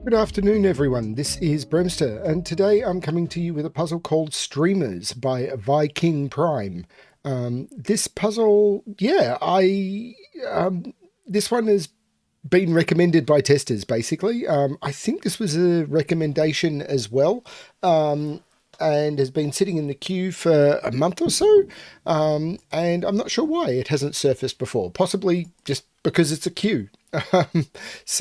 Good afternoon, everyone. This is BremSter, and today I'm coming to you with a puzzle called Streamers by ViKingPrime. This puzzle, this one has been recommended by testers, basically. I think this was a recommendation as well, and has been sitting in the queue for a month or so, and I'm not sure why it hasn't surfaced before. Possibly just because it's a queue. Let's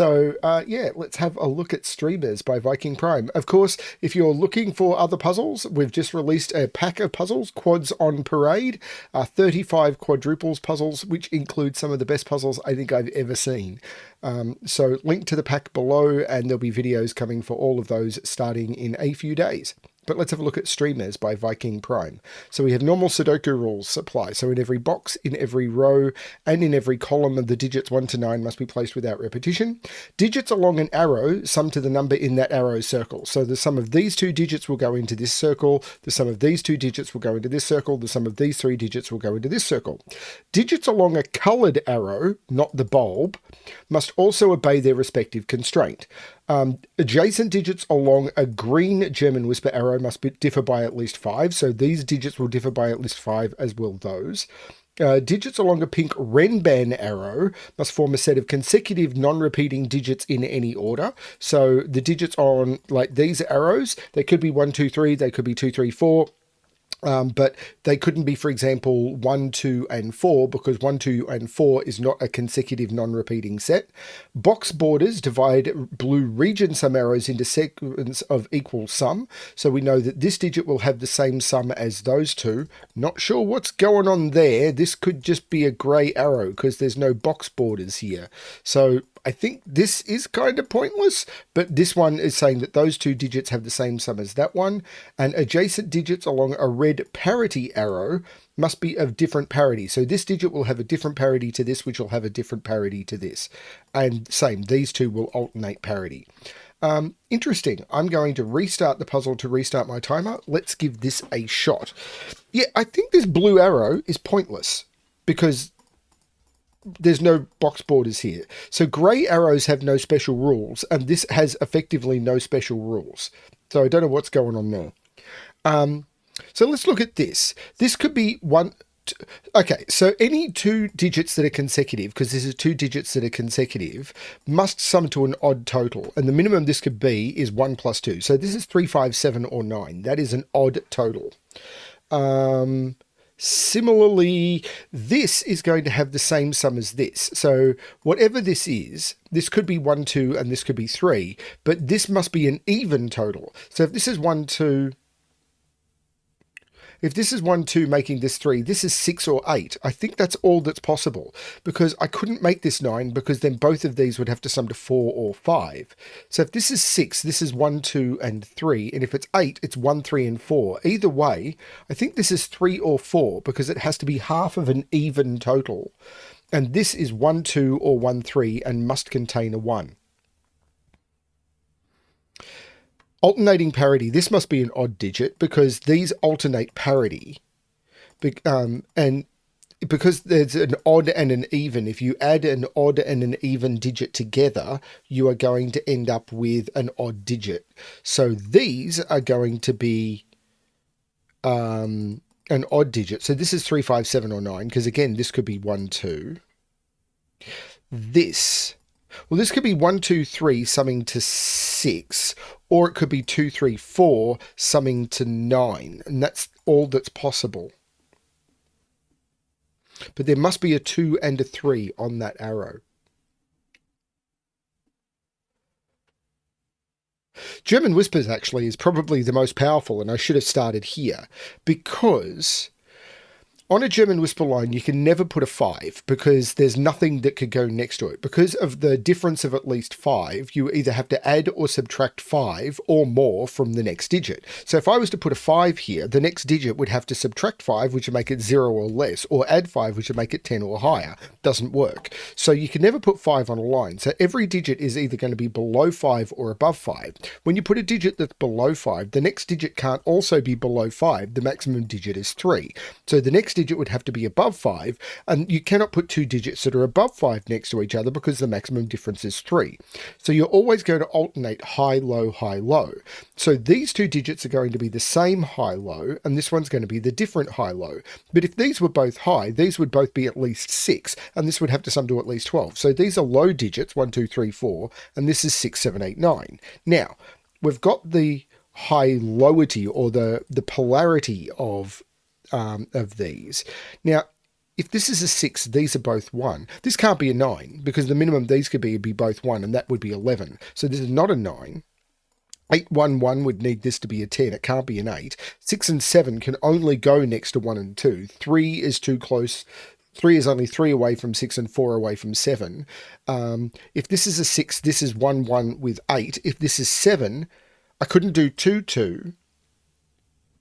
have a look at Streamers by ViKingPrime. Of course, if you're looking for other puzzles, we've just released a pack of puzzles, Quads on Parade, 35 Quadruples puzzles, which include some of the best puzzles I think I've ever seen. So link to the pack below, and there'll be videos coming for all of those starting in a few days. But let's have a look at Streamers by ViKingPrime. So we have normal Sudoku rules apply. So in every box, in every row, and in every column of the digits 1 to 9 must be placed without repetition. Digits along an arrow sum to the number in that arrow circle. So the sum of these two digits will go into this circle. The sum of these two digits will go into this circle. The sum of these three digits will go into this circle. Digits along a coloured arrow, not the bulb, must also obey their respective constraint. Adjacent digits along a green German whisper arrow must differ by at least 5. So these digits will differ by at least 5, as will those. Digits along a pink Renban arrow must form a set of consecutive non-repeating digits in any order. So the digits on like these arrows, they could be 1, 2, 3, they could be 2, 3, 4. But they couldn't be, for example, 1, 2, and 4, because 1, 2, and 4 is not a consecutive non-repeating set. Box borders divide blue region sum arrows into segments of equal sum. So we know that this digit will have the same sum as those two. Not sure what's going on there. This could just be a grey arrow because there's no box borders here. So I think this is kind of pointless, but this one is saying that those two digits have the same sum as that one, and adjacent digits along a red parity arrow must be of different parity. So this digit will have a different parity to this, which will have a different parity to this. And same, these two will alternate parity. Interesting. I'm going to restart the puzzle to restart my timer. Let's give this a shot. Yeah, I think this blue arrow is pointless because there's no box borders here. So grey arrows have no special rules, and this has effectively no special rules. So I don't know what's going on there. So let's look at this. This could be one. Okay, so any two digits that are consecutive, because this is two digits that are consecutive, must sum to an odd total. And the minimum this could be is 1 plus 2. So this is 3, 5, 7, or 9. That is an odd total. Similarly, this is going to have the same sum as this. So whatever this is, this could be 1, 2, and this could be 3, but this must be an even total. So if this is 1, 2, if this is 1, 2 making this 3, this is 6 or 8. I think that's all that's possible, because I couldn't make this 9, because then both of these would have to sum to 4 or 5. So if this is 6, this is 1, 2, and 3. And if it's 8, it's 1, 3, and 4. Either way, I think this is 3 or 4, because it has to be half of an even total. And this is 1, 2, or 1, 3, and must contain a 1. Alternating parity, this must be an odd digit because these alternate parity. And because there's an odd and an even, if you add an odd and an even digit together, you are going to end up with an odd digit. So these are going to be an odd digit. So this is 3, 5, 7, or 9, because again, this could be 1, 2. This could be 1, 2, 3 summing to 6, or it could be 2, 3, 4 summing to 9, and that's all that's possible. But there must be a 2 and a 3 on that arrow. German Whispers actually is probably the most powerful, and I should have started here, because on a German whisper line, you can never put a 5 because there's nothing that could go next to it. Because of the difference of at least 5, you either have to add or subtract 5 or more from the next digit. So if I was to put a 5 here, the next digit would have to subtract 5, which would make it 0 or less, or add 5, which would make it 10 or higher. Doesn't work. So you can never put 5 on a line. So every digit is either going to be below 5 or above 5. When you put a digit that's below 5, the next digit can't also be below 5. The maximum digit is 3. So the next digit digit would have to be above 5, and you cannot put two digits that are above 5 next to each other because the maximum difference is 3. So you're always going to alternate high, low, high, low. So these two digits are going to be the same high, low, and this one's going to be the different high, low. But if these were both high, these would both be at least 6, and this would have to sum to at least 12. So these are low digits, 1, 2, 3, 4, and this is 6, 7, 8, 9. Now, we've got the high-lowity, or the polarity of these. Now, if this is a 6, these are both 1. This can't be a 9, because the minimum these could be would be both 1, and that would be 11. So this is not a 9. 8, 1, 1 would need this to be a 10. It can't be an 8. 6 and 7 can only go next to 1 and 2. 3 is too close. 3 is only 3 away from 6 and 4 away from 7. If this is a 6, this is 1, 1 with 8. If this is 7, I couldn't do 2, 2.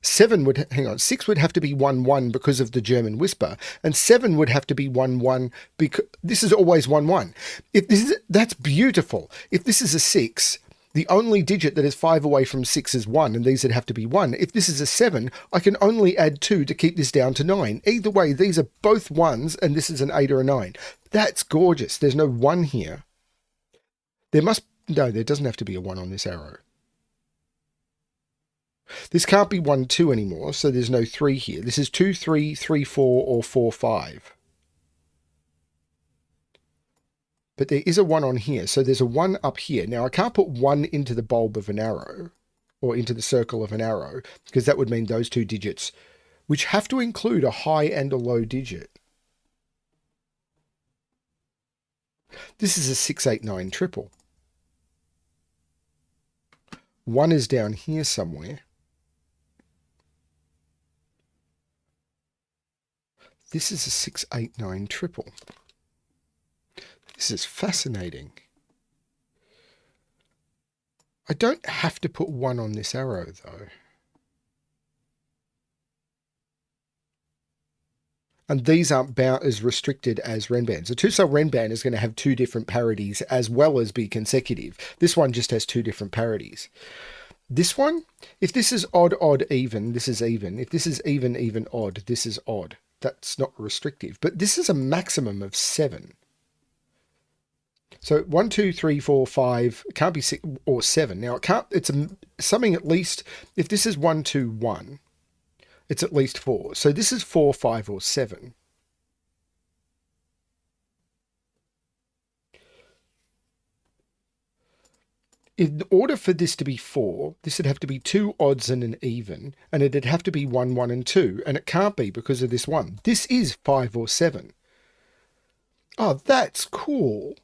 6 would have to be 1, 1 because of the German whisper, and 7 would have to be 1, 1 because this is always 1, 1. That's beautiful. If this is a 6, the only digit that is 5 away from 6 is 1, and these would have to be 1. If this is a 7, I can only add 2 to keep this down to 9. Either way, these are both 1s, and this is an 8 or a 9. That's gorgeous. There's no 1 here. There doesn't have to be a 1 on this arrow. This can't be 1, 2 anymore, so there's no 3 here. This is 2, 3, 3, 4, or 4, 5. But there is a 1 on here, so there's a 1 up here. Now, I can't put 1 into the bulb of an arrow, or into the circle of an arrow, because that would mean those two digits, which have to include a high and a low digit. This is a 6, 8, 9 triple. 1 is down here somewhere. This is a 6, 8, 9 triple. This is fascinating. I don't have to put 1 on this arrow, though. And these aren't about as restricted as Renban. So two-cell Renban is going to have 2 different parities as well as be consecutive. This one just has 2 different parities. This one, if this is odd, odd, even, this is even. If this is even, even, odd, this is odd. That's not restrictive. But this is a maximum of 7. So 1, 2, 3, 4, 5, it can't be 6 or 7. Now it's something at least, if this is 1, 2, 1, it's at least 4. So this is 4, 5, or 7. In order for this to be 4, this would have to be 2 odds and an even, and it'd have to be 1, 1, and 2, and it can't be because of this 1. This is 5 or 7. Oh, that's cool.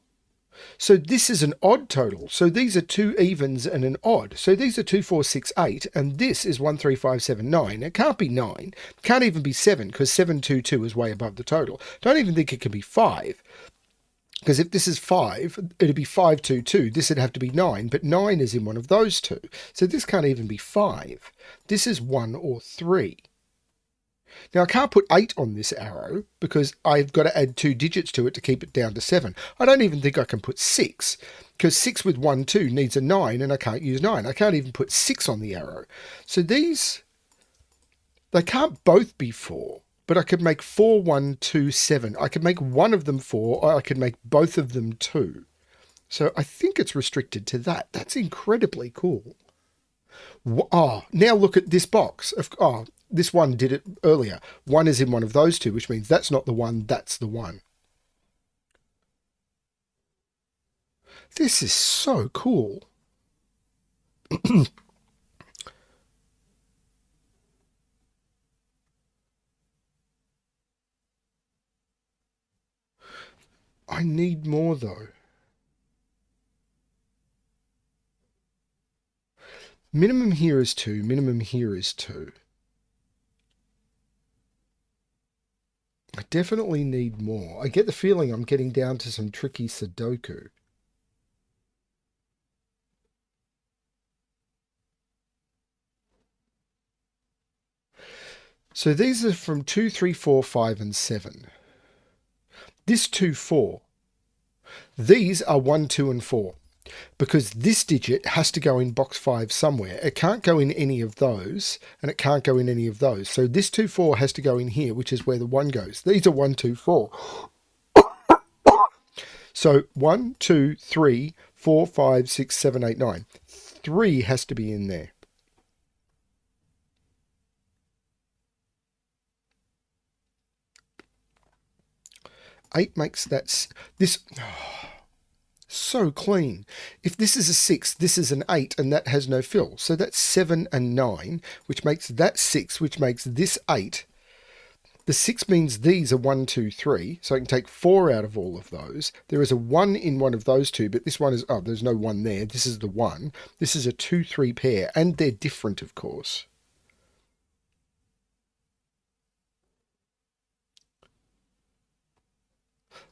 So this is an odd total. So these are 2 evens and an odd. So these are 2, 4, 6, 8, and this is 1, 3, 5, 7, 9. It can't be 9. It can't even be 7 because 7, 2, 2 is way above the total. Don't even think it can be 5. Because if this is 5, it'd be 5, 2, 2. This would have to be 9, but 9 is in one of those two. So this can't even be 5. This is 1 or 3. Now, I can't put 8 on this arrow because I've got to add 2 digits to it to keep it down to 7. I don't even think I can put 6 because 6 with 1, 2 needs a 9 and I can't use 9. I can't even put 6 on the arrow. So these, they can't both be 4. But I could make 4, 1, 2, 7. I could make one of them 4, or I could make both of them 2. So I think it's restricted to that. That's incredibly cool. Oh, now look at this box. Oh, this one did it earlier. 1 is in one of those two, which means that's not the 1, that's the 1. This is so cool. I need more, though. Minimum here is 2. Minimum here is 2. I definitely need more. I get the feeling I'm getting down to some tricky Sudoku. So these are from 2, 3, 4, 5, and 7. This 2, 4. These are 1, 2, and 4. because this digit has to go in box 5 somewhere. It can't go in any of those, and it can't go in any of those. So this 2, 4 has to go in here, which is where the 1 goes. These are 1, 2, 4. So 1, 2, 3, 4, 5, 6, 7, 8, 9. 3 has to be in there. Eight makes that this so clean. If this is a 6, this is an 8, and that has no fill. So that's 7 and 9, which makes that 6, which makes this 8. The 6 means these are 1, 2, 3, so I can take 4 out of all of those. There is a 1 in one of those two, but this one is, oh, there's no 1 there. This is the 1. This is a 2, 3 pair, and they're different, of course.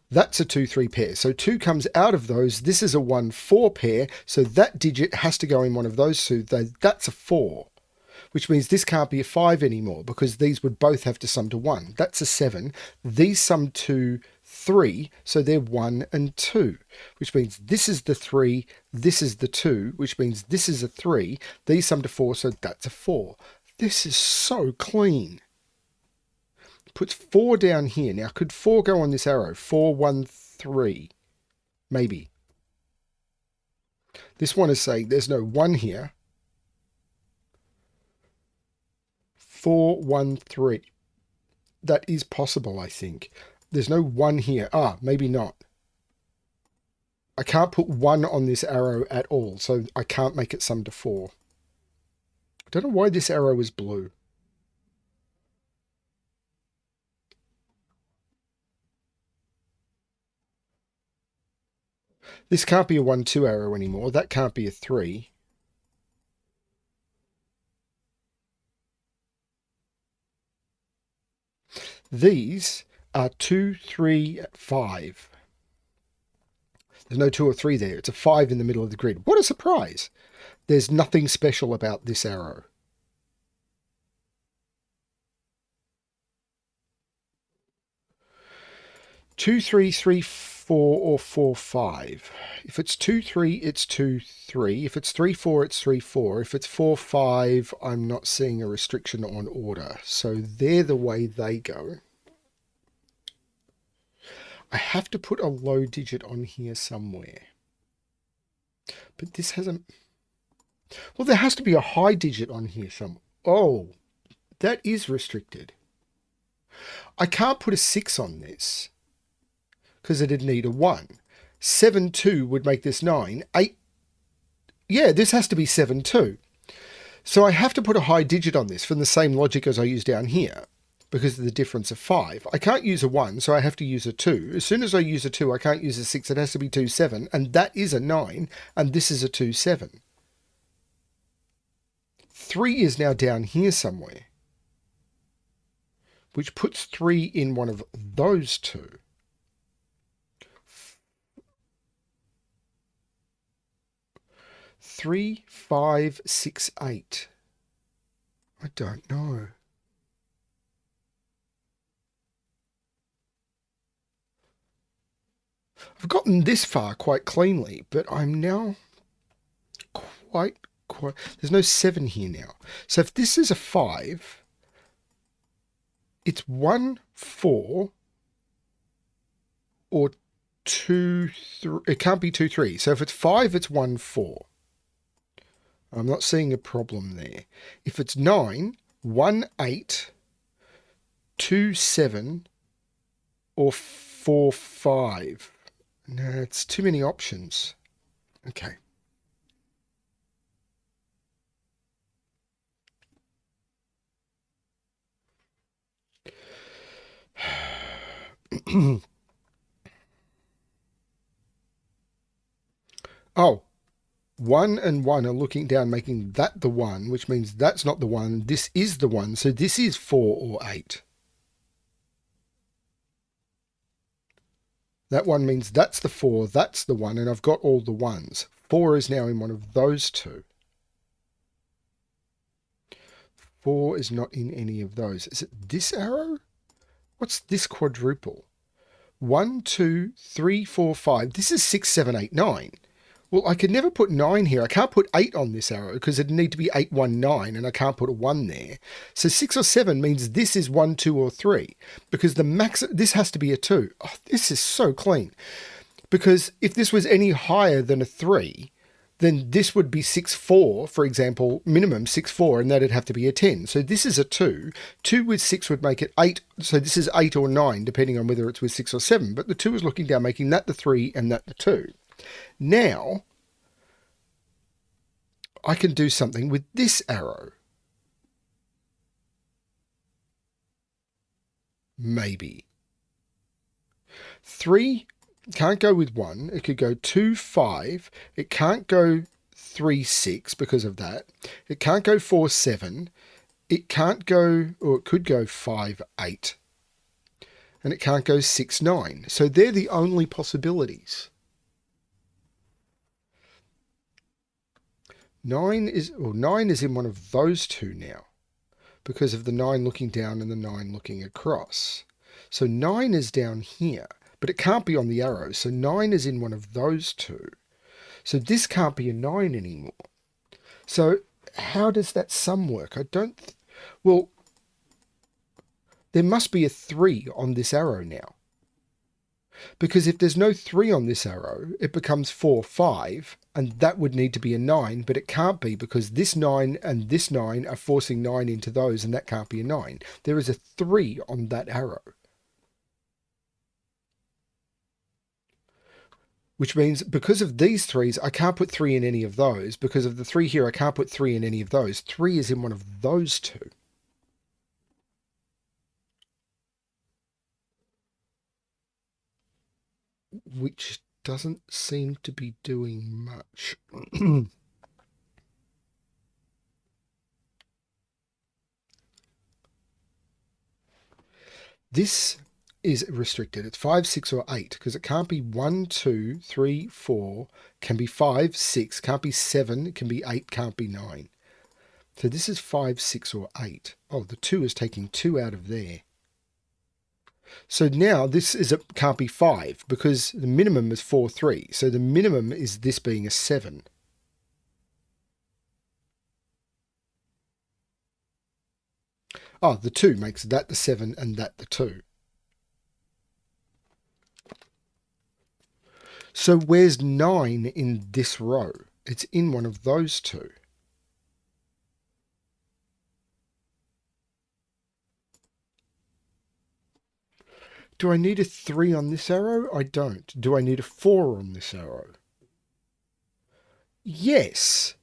That's a 2, 3 pair. So 2 comes out of those. This is a 1, 4 pair, so that digit has to go in one of those two. That's a 4. Which means this can't be a 5 anymore because these would both have to sum to 1. That's a 7. These sum to 3, so they're 1 and 2, which means this is the 3, this is the 2, which means this is a 3. These sum to 4, so that's a 4. This is so clean. Puts 4 down here. Now, could 4 go on this arrow? 4, 1, 3. Maybe. This one is saying there's no 1 here. 4, 1, 3. That is possible, I think. There's no 1 here. Ah, maybe not. I can't put 1 on this arrow at all, so I can't make it sum to 4. I don't know why this arrow is blue. This can't be a 1, 2 arrow anymore. That can't be a 3. These are 2, 3, 5. There's no 2 or 3 there. It's a 5 in the middle of the grid. What a surprise. There's nothing special about this arrow. Two, 3, 3, 4, or 4, 5. If it's 2, 3, it's 2, 3. If it's 3, 4, it's 3, 4. If it's 4, 5, I'm not seeing a restriction on order. So they're the way they go. I have to put a low digit on here somewhere. But this hasn't... Well, there has to be a high digit on here somewhere. Oh, that is restricted. I can't put a 6 on this because it'd need a 1. 7, 2 would make this 9. 8... Yeah, this has to be 7, 2. So I have to put a high digit on this from the same logic as I use down here because of the difference of 5. I can't use a 1, so I have to use a 2. As soon as I use a 2, I can't use a 6. It has to be 2, 7, and that is a 9, and this is a 2, 7. 3 is now down here somewhere, which puts 3 in one of those two. 3, 5, 6, 8. I don't know. I've gotten this far quite cleanly, but I'm now quite... There's no 7 here now. So if this is a 5, it's 1, 4, or 2, 3. It can't be 2, 3. So if it's 5, it's 1, 4. I'm not seeing a problem there. If it's 9, 1, 8, 2, 7, or 4, 5. No, it's too many options. Okay. Oh, 1 and 1 are looking down, making that the 1, which means that's not the 1. This is the 1, so this is 4 or 8. That 1 means that's the 4, that's the 1, and I've got all the 1s. 4 is now in one of those two. 4 is not in any of those. Is it this arrow? What's this quadruple? 1, 2, 3, 4, 5. This is 6, 7, 8, 9. Well, I could never put 9 here. I can't put 8 on this arrow because it'd need to be 8, 1, 9, and I can't put a 1 there. So 6 or 7 means this is 1, 2, or 3 because the max, this has to be a 2. Oh, this is so clean. Because if this was any higher than a 3, then this would be 6, 4, for example, minimum 6, 4, and that'd have to be a 10. So this is a 2. 2 with 6 would make it 8. So this is 8 or 9, depending on whether it's with 6 or 7. But the 2 is looking down, making that the 3 and that the 2. Now, I can do something with this arrow. Maybe. 3 can't go with 1. It could go 2, 5. It can't go 3, 6 because of that. It can't go 4, 7. It can't go, or it could go 5, 8. And it can't go 6, 9. So they're the only possibilities. 9 is in one of those two now because of the 9 looking down and the 9 looking across. So 9 is down here, but it can't be on the arrow. So 9 is in one of those two. So this can't be a 9 anymore. So how does that sum work? Well, there must be a 3 on this arrow now. Because if there's no 3 on this arrow, it becomes 4, 5, and that would need to be a 9, but it can't be because this 9 and this 9 are forcing 9 into those, and that can't be a 9. There is a 3 on that arrow. Which means because of these 3s, I can't put 3 in any of those. Because of the 3 here, I can't put 3 in any of those. 3 is in one of those two. Which doesn't seem to be doing much. This is restricted. It's 5, 6, or 8 because it can't be 1, 2, 3, 4, can be 5, 6, can't be 7, it can be 8, can't be 9. So this is 5, 6, or 8. Oh, the 2 is taking 2 out of there. So now this can't be 5 because the minimum is 4, 3. So the minimum is this being a 7. Oh, the 2 makes that the 7 and that the 2. So where's 9 in this row? It's in one of those two. Do I need a 3 on this arrow? I don't. Do I need a 4 on this arrow? Yes.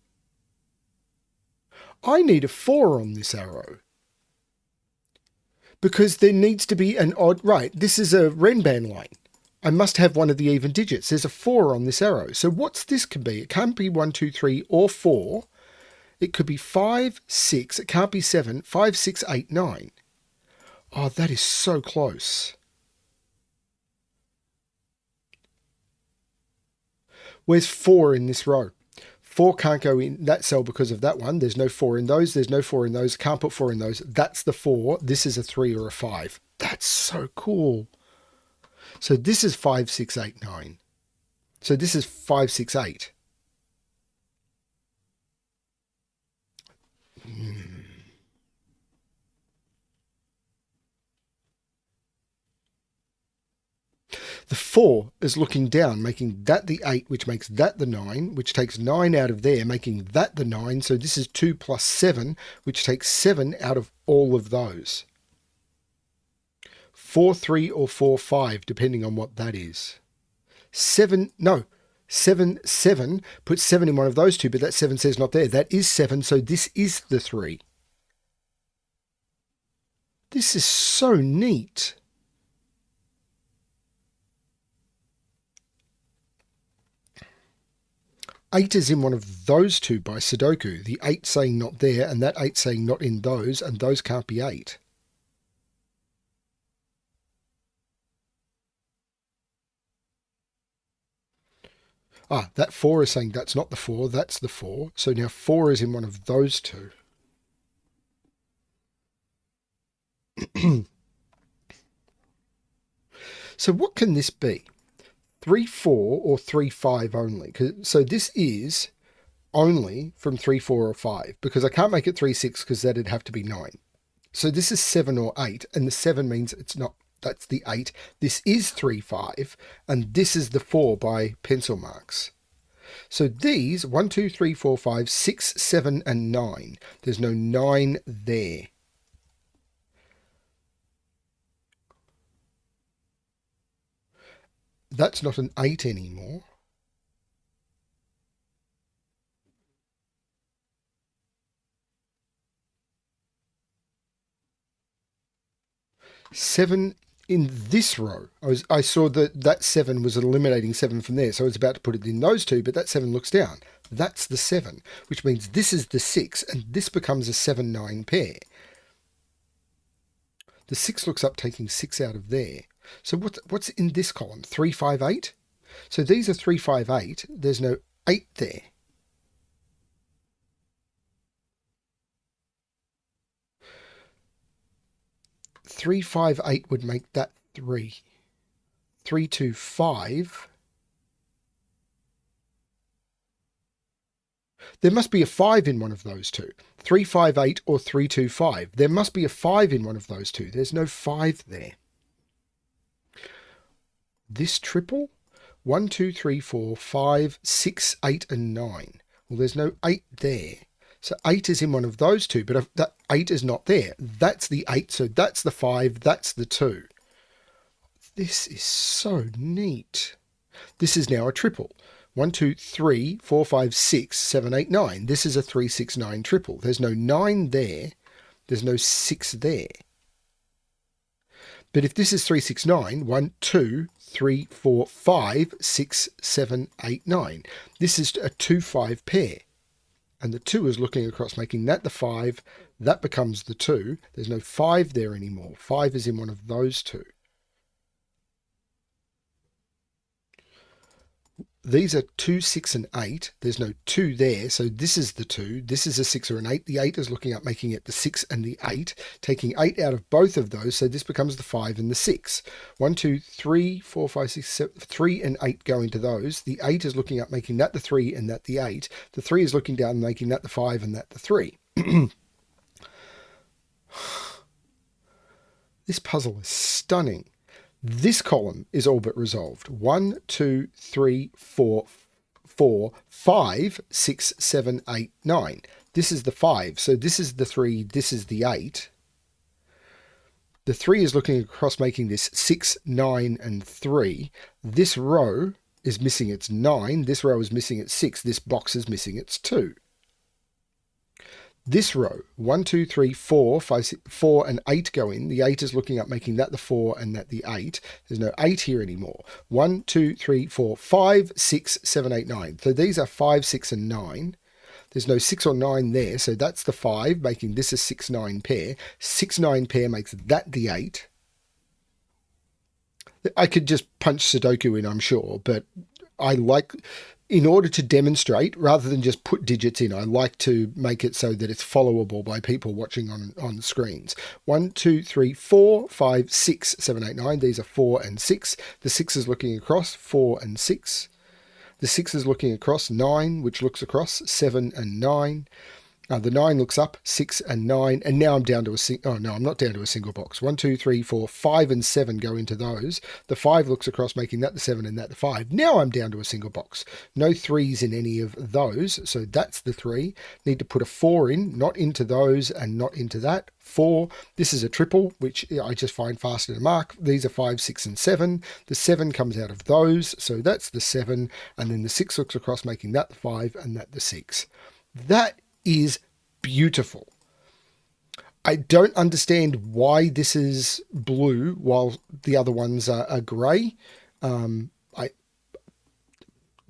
I need a 4 on this arrow. Because there needs to be an odd... Right, this is a Renban line. I must have one of the even digits. There's a 4 on this arrow. So what's this can be? It can't be 1, 2, 3, or 4. It could be 5, 6. It can't be 7. 5, 6, 8, 9. Oh, that is so close. Where's 4 in this row? 4 can't go in that cell because of that one. There's no 4 in those. There's no 4 in those. Can't put 4 in those. That's the 4. This is a 3 or a 5. That's so cool. So this is 5, 6, 8, 9. So this is 5, 6, 8. The 4 is looking down, making that the 8, which makes that the 9, which takes 9 out of there, making that the 9. So this is 2 plus 7, which takes 7 out of all of those. 4, 3, or 4, 5, depending on what that is. 7, 7, put 7 in one of those two, but that 7 says not there. That is 7, so this is the 3. This is so neat. Eight is in one of those two by Sudoku. The 8 saying not there, and that 8 saying not in those, and those can't be 8. Ah, that 4 is saying that's not the 4, that's the 4. So now 4 is in one of those two. So what can this be? 3, 4 or 3, 5 only. So this is only from 3, 4 or 5 because I can't make it 3, 6 because that'd have to be 9. So this is 7 or 8, and the 7 means it's not, that's the 8. This is 3, 5, and this is the 4 by pencil marks. So these 1, 2, 3, 4, 5, 6, 7, and 9. There's no 9 there. That's not an 8 anymore. Seven in this row. I saw that 7 was eliminating 7 from there, so I was about to put it in those two, but that 7 looks down. That's the 7, which means this is the 6, and this becomes a 7, 9 pair. The 6 looks up, taking 6 out of there. So what's in this column? 3, 5, 8? So these are 3, 5, 8. There's no 8 there. Three, 5, 8 would make that 3. 3, 2, 5. There must be a 5 in one of those two. 3, 5, 8 or 3, 2, 5. There must be a 5 in one of those two. There's no 5 there. This triple? 1, 2, 3, 4, 5, 6, 8, and 9. Well, there's no 8 there. So 8 is in one of those two, but that 8 is not there. That's the 8, so that's the 5, that's the 2. This is so neat. This is now a triple. 1, 2, 3, 4, 5, 6, 7, 8, 9. This is a 3, 6, 9 triple. There's no 9 there. There's no 6 there. But if this is 3, 6, 9, 1, 2, 3, 4, 5, 6, 7, 8, 9. This is a 2, 5 pair. And the 2 is looking across, making that the 5. That becomes the 2. There's no 5 there anymore. 5 is in one of those two. These are 2, 6, and 8. There's no 2 there, so this is the 2. This is a 6 or an 8. The 8 is looking up, making it the 6 and the 8, taking 8 out of both of those, so this becomes the 5 and the 6. 1, 2, 3, 4, 5, 6, 7, 3 and 8 go into those. The 8 is looking up, making that the 3 and that the 8. The 3 is looking down, making that the 5 and that the 3. This puzzle is stunning. This column is all but resolved. 1, 2, 3, 4, 5, 6, 7, 8, 9. This is the 5. So this is the 3. This is the 8. The 3 is looking across, making this 6, 9, and 3. This row is missing its 9. This row is missing its 6. This box is missing its 2. This row, 1, 2, 3, 4, 5, 6, 4 and 8 go in. The 8 is looking up, making that the 4 and that the 8. There's no 8 here anymore. 1, 2, 3, 4, 5, 6, 7, 8, 9. So these are 5, 6, and 9. There's no 6 or 9 there, so that's the 5, making this a 6, 9 pair. 6, 9 pair makes that the 8. I could just punch Sudoku in, I'm sure, but I like... In order to demonstrate, rather than just put digits in, I like to make it so that it's followable by people watching on screens. 1, 2, 3, 4, 5, 6, 7, 8, 9. These are 4 and 6. The 6 is looking across, 4 and 6. The 6 is looking across, 9, which looks across, 7 and 9. The 9 looks up, 6 and 9, and now I'm down to I'm not down to a single box. 1, 2, 3, 4, 5 and 7 go into those. The 5 looks across, making that the 7 and that the 5. Now I'm down to a single box. No 3s in any of those, so that's the 3. Need to put a 4 in, not into those and not into that. 4. This is a triple, which I just find faster to mark. These are 5, 6, and 7. The 7 comes out of those, so that's the 7, and then the 6 looks across, making that the 5 and that the 6. That is beautiful. I don't understand why this is blue while the other ones are grey. I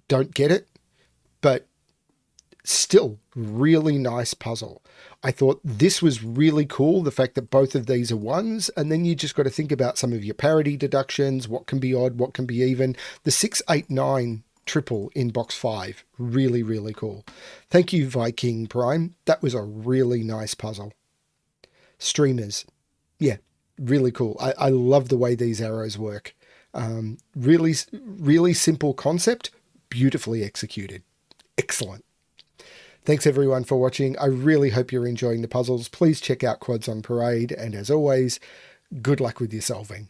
don't get it, but still really nice puzzle. I thought this was really cool, the fact that both of these are ones, and then you just got to think about some of your parity deductions, what can be odd, what can be even. The 6, 8, 9 triple in box 5. Really, really cool. Thank you, ViKingPrime. That was a really nice puzzle. Streamers. Yeah, really cool. I love the way these arrows work. Really simple concept, beautifully executed. Excellent. Thanks everyone for watching. I really hope you're enjoying the puzzles. Please check out Quads on Parade, and as always, good luck with your solving.